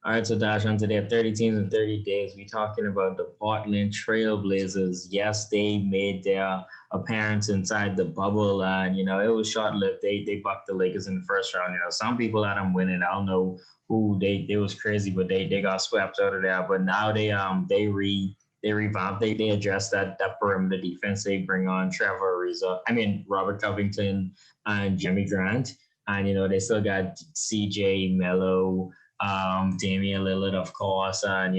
All right, so Dash, on today, 30 teams in 30 days, we're talking about the Portland Trailblazers. Yes, they made their appearance inside the bubble, and it was short-lived. They bucked the Lakers in the first round. Some people had them winning. I don't know who they was crazy, but they got swept out of there. But now they revamped. They addressed that perimeter defense. They bring on Trevor Ariza. I mean Robert Covington and Jimmy Grant, and they still got CJ Mello, Damian Lillard, of course, and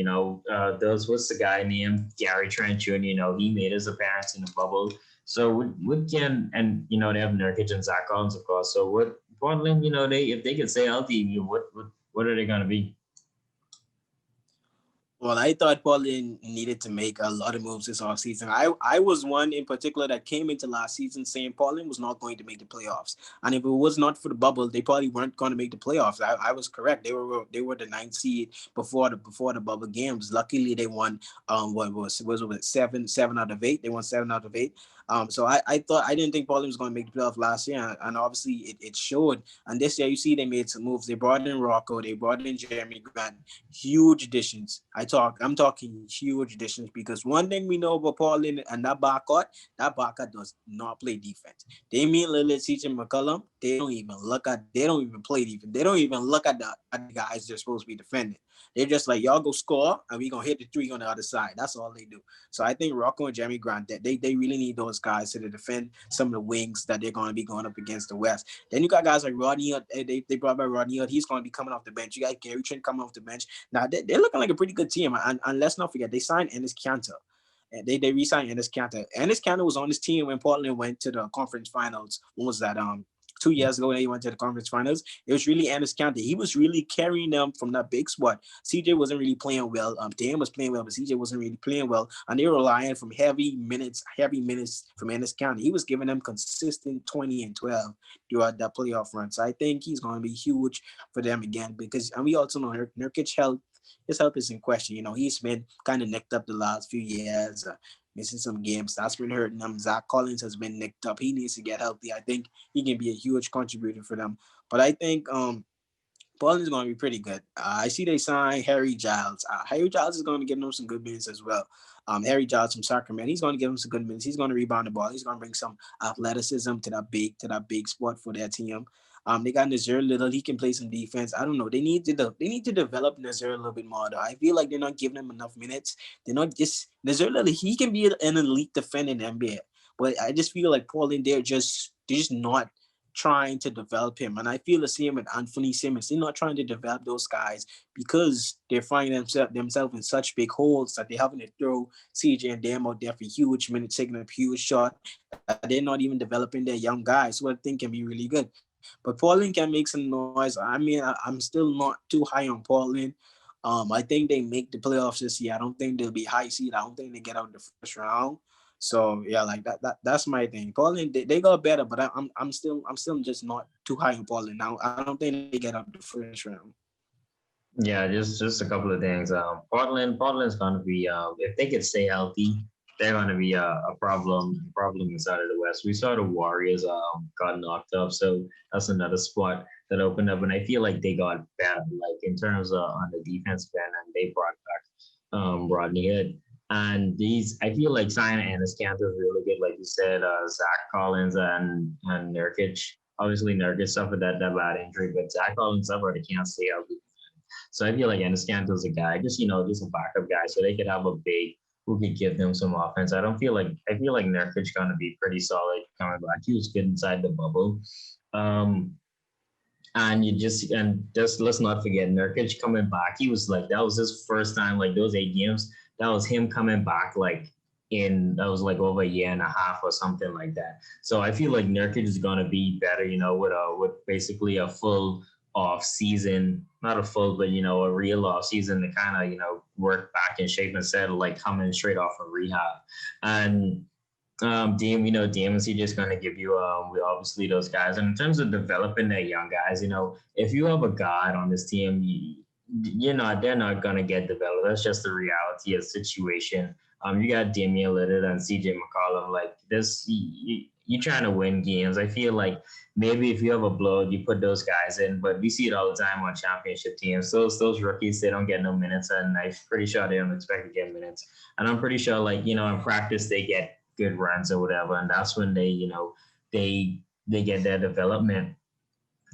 those what's the guy named Gary Trent Jr. He made his appearance in the bubble. So with Ken and they have Nurkic and Zach Collins, of course. So with Portland, they if they could stay healthy, what are they gonna be? Well, I thought Portland needed to make a lot of moves this offseason. I was one in particular that came into last season saying Portland was not going to make the playoffs. And if it was not for the bubble, they probably weren't going to make the playoffs. I was correct. They were the ninth seed before the bubble games. Luckily they won what was it, seven out of eight. They won 7 out of 8. So I didn't think Portland was going to make the playoff last year, and obviously it showed. And this year, you see, they made some moves. They brought in Rocco, they brought in Jeremy Grant, huge additions. I'm talking huge additions because one thing we know about Portland and that backcourt does not play defense. Damian Lillard, CJ McCollum, they don't even play defense. They don't even look at the guys they're supposed to be defending. They're just like, y'all go score, and we're going to hit the three on the other side. That's all they do. So I think Rocco and Jeremy Grant, they really need those guys to defend some of the wings that they're going to be going up against the West. Then you got guys like Rodney Hood. They brought back Rodney Hood. He's going to be coming off the bench. You got Gary Trent coming off the bench. Now, they're looking like a pretty good team. And let's not forget, they signed Enes Kanter. And they re-signed Enes Kanter. Enes Kanter was on this team when Portland went to the conference finals. When was that? 2 years ago, they went to the conference finals. It was really Enes Kanter. He was really carrying them from that big spot. CJ wasn't really playing well. Dan was playing well, but CJ wasn't really playing well. And they were relying from heavy minutes from Enes Kanter. He was giving them consistent 20 and 12 throughout that playoff run. So I think he's going to be huge for them again and we also know Nurkic health. His health is in question. He's been kind of nicked up the last few years. Missing some games. That's been hurting them. Zach Collins has been nicked up. He needs to get healthy. I think he can be a huge contributor for them. But I think Portland is going to be pretty good. I see they signed Harry Giles. Harry Giles is going to give them some good minutes as well. Harry Giles from Sacramento, he's going to give them some good minutes. He's going to rebound the ball. He's going to bring some athleticism to that big spot for their team. They got Nazir Little. He can play some defense. I don't know. They need to develop Nazir a little bit more, though. I feel like they're not giving him enough minutes. They're not just Nazir Little. He can be an elite defender in the NBA, but I just feel like Portland, they're just not trying to develop him. And I feel the same with Anthony Simmons. They're not trying to develop those guys because they're finding themselves in such big holes that they're having to throw CJ and Dam out there for huge minutes, taking a huge shot. They're not even developing their young guys, so I think can be really good. But Portland can make some noise. I mean, I'm still not too high on Portland. I think they make the playoffs this year. I don't think they'll be high seed. I don't think they get out in the first round. So yeah, like that's my thing. Portland, they got better, but I'm still just not too high on Portland now. I don't think they get out the first round. Yeah, just a couple of things. Portland's going to be if they could stay healthy, they're going to be a problem inside of the West. We saw the Warriors got knocked up, so that's another spot that opened up, and I feel like they got better, like in terms of on the defensive end, and they brought back Rodney Hood. And I feel like signing Enes Kanter is really good, like you said, Zach Collins and Nurkic. Obviously, Nurkic suffered that bad injury, but Zach Collins suffered. He can't stay healthy. So I feel like Enes Kanter is a guy, just just a backup guy, so they could have a big who could give them some offense. I feel like Nurkic gonna be pretty solid coming back. He was good inside the bubble. And just let's not forget Nurkic coming back. He was like that was his first time, like those 8 games. That was him coming back that was like over a year and a half or something like that. So I feel like Nurkic is gonna be better, with basically a full off season, not a full, but a real off season to kind of work back in shape instead of like coming straight off of rehab. And DM, just going to give you obviously those guys. And in terms of developing their young guys, if you have a guard on this team, they're not going to get developed. That's just the reality of the situation. You got Damian Lillard and CJ McCollum. Like this, you're trying to win games. I feel like maybe if you have a blowout, you put those guys in, but we see it all the time on championship teams. Those rookies, they don't get no minutes, and I'm pretty sure they don't expect to get minutes. And I'm pretty sure, like, in practice they get good runs or whatever, and that's when they get their development.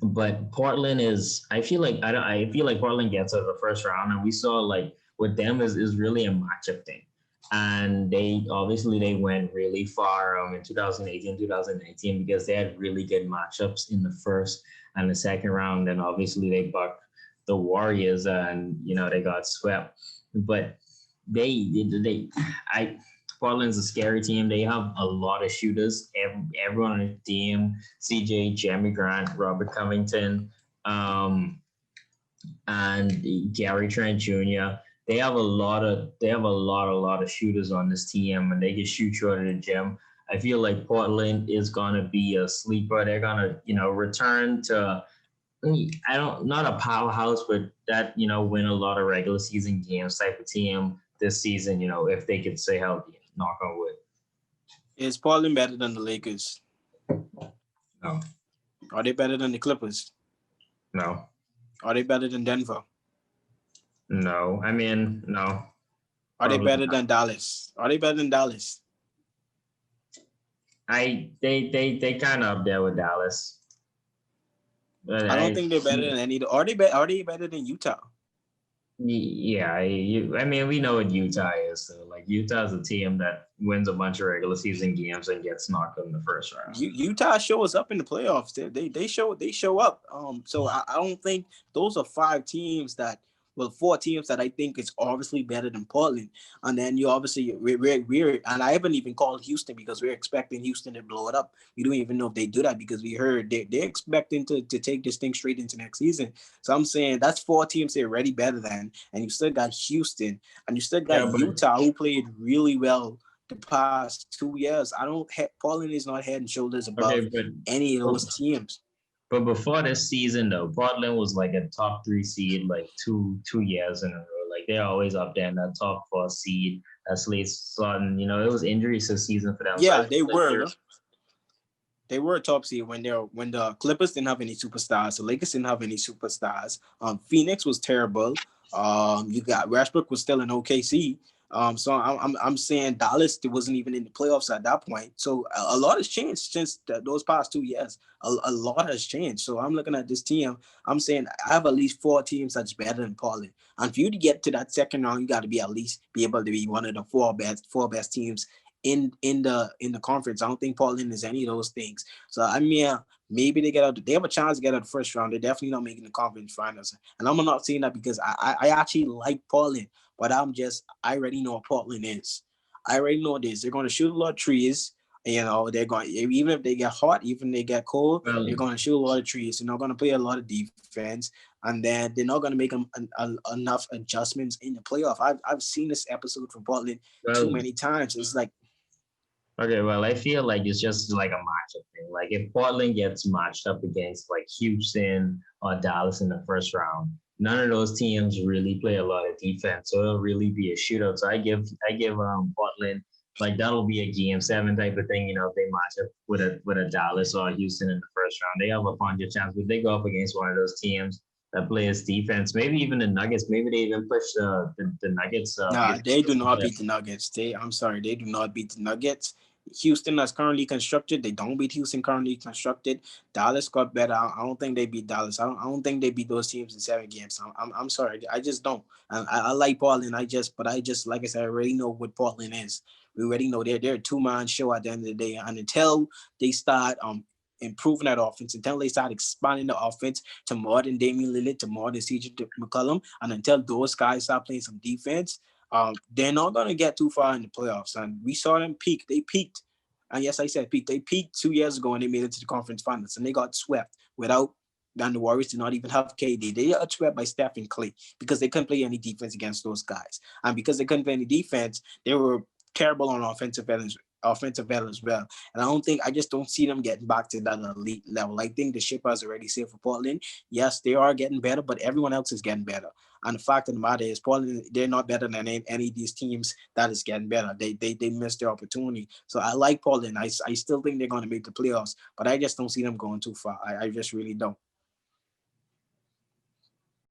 But Portland is, I feel like Portland gets out of the first round, and we saw like with them is really a matchup thing. And they went really far in 2018, 2019 because they had really good matchups in the first and the second round. And obviously they bucked the Warriors, and they got swept. But they I Portland's a scary team. They have a lot of shooters. Everyone on the team: CJ, Jeremy Grant, Robert Covington, and Gary Trent Jr. They have a lot of shooters on this team, and they can shoot short of the gym. I feel like Portland is gonna be a sleeper. They're gonna, return to, not a powerhouse, but that, win a lot of regular season games type of team this season, if they could stay healthy, knock on wood. Is Portland better than the Lakers? No. Are they better than the Clippers? No. Are they better than Denver? No. I mean, no. Are they better than Dallas? Are they better than Dallas? They kind of up there with Dallas. But I don't think they're better than any. Are they better than Utah? Yeah, I mean, we know what Utah is. So, like, Utah's a team that wins a bunch of regular season games and gets knocked in the first round. Utah shows up in the playoffs. They show up. So I don't think those are four teams that I think is obviously better than Portland. And then you obviously we're and I haven't even called Houston because we're expecting Houston to blow it up. We don't even know if they do that because we heard they're expecting to take this thing straight into next season. So I'm saying that's four teams they're already better than, and you still got Houston and you still got Utah, who played really well the past 2 years. Portland is not head and shoulders above any of those teams. But before this season, though, Portland was like a top 3 seed like two years in a row. Like, they're always up there in that top 4 seed. That's late sudden. It was injuries this season for them. Yeah, they were. They were a top seed when the Clippers didn't have any superstars. The Lakers didn't have any superstars. Phoenix was terrible. You got Westbrook was still in OKC. So I'm saying Dallas wasn't even in the playoffs at that point. So a lot has changed since those past 2 years. A lot has changed. So I'm looking at this team. I'm saying I have at least 4 teams that's better than Portland. And for you to get to that second round, you got to be at least be able to be one of the four best teams in the conference. I don't think Portland is any of those things. So I mean, maybe they get out. They have a chance to get out the first round. They're definitely not making the conference finals. And I'm not saying that because I actually like Portland. But I already know what Portland is. I already know this. They're going to shoot a lot of trees. They're going, even if they get hot, even if they get cold, they're going to shoot a lot of trees. They're not going to play a lot of defense. And then they're not going to make enough adjustments in the playoff. I've seen this episode from Portland too many times. It's like, okay, well, I feel like it's just like a matchup thing. Like, if Portland gets matched up against like Houston or Dallas in the first round, none of those teams really play a lot of defense, so it'll really be a shootout. So I give Portland, like, that'll be a game 7 type of thing. If they match up with a Dallas or a Houston in the first round, they have a puncher chance. But they go up against one of those teams that plays defense, maybe even the Nuggets. Maybe they even push the Nuggets. Nah, they do not beat the Nuggets. I'm sorry, they do not beat the Nuggets. Houston that's currently constructed. They don't beat Houston currently constructed. Dallas got better. I don't think they beat Dallas. I don't think they beat those teams in 7 games. I'm sorry. I just don't. I like Portland. But I just, like I said, I already know what Portland is. We already know they're a 2-man show at the end of the day. And until they start improving that offense, until they start expanding the offense to more than Damian Lillard, to more than CJ McCollum, and until those guys start playing some defense, they're not going to get too far in the playoffs. And we saw them peak. They peaked. And yes, I said peak. They peaked 2 years ago and they made it to the conference finals. And they got swept and the Warriors did not even have KD. They got swept by Steph and Clay because they couldn't play any defense against those guys. And because they couldn't play any defense, they were terrible on offensive offensive better as well. And I just don't see them getting back to that elite level. I think the ship has already sailed for Portland. Yes, they are getting better, but everyone else is getting better. And the fact of the matter is, Portland, they're not better than any of these teams that is getting better. They missed their opportunity. So I like Portland. I still think they're going to make the playoffs, but I just don't see them going too far. I just really don't.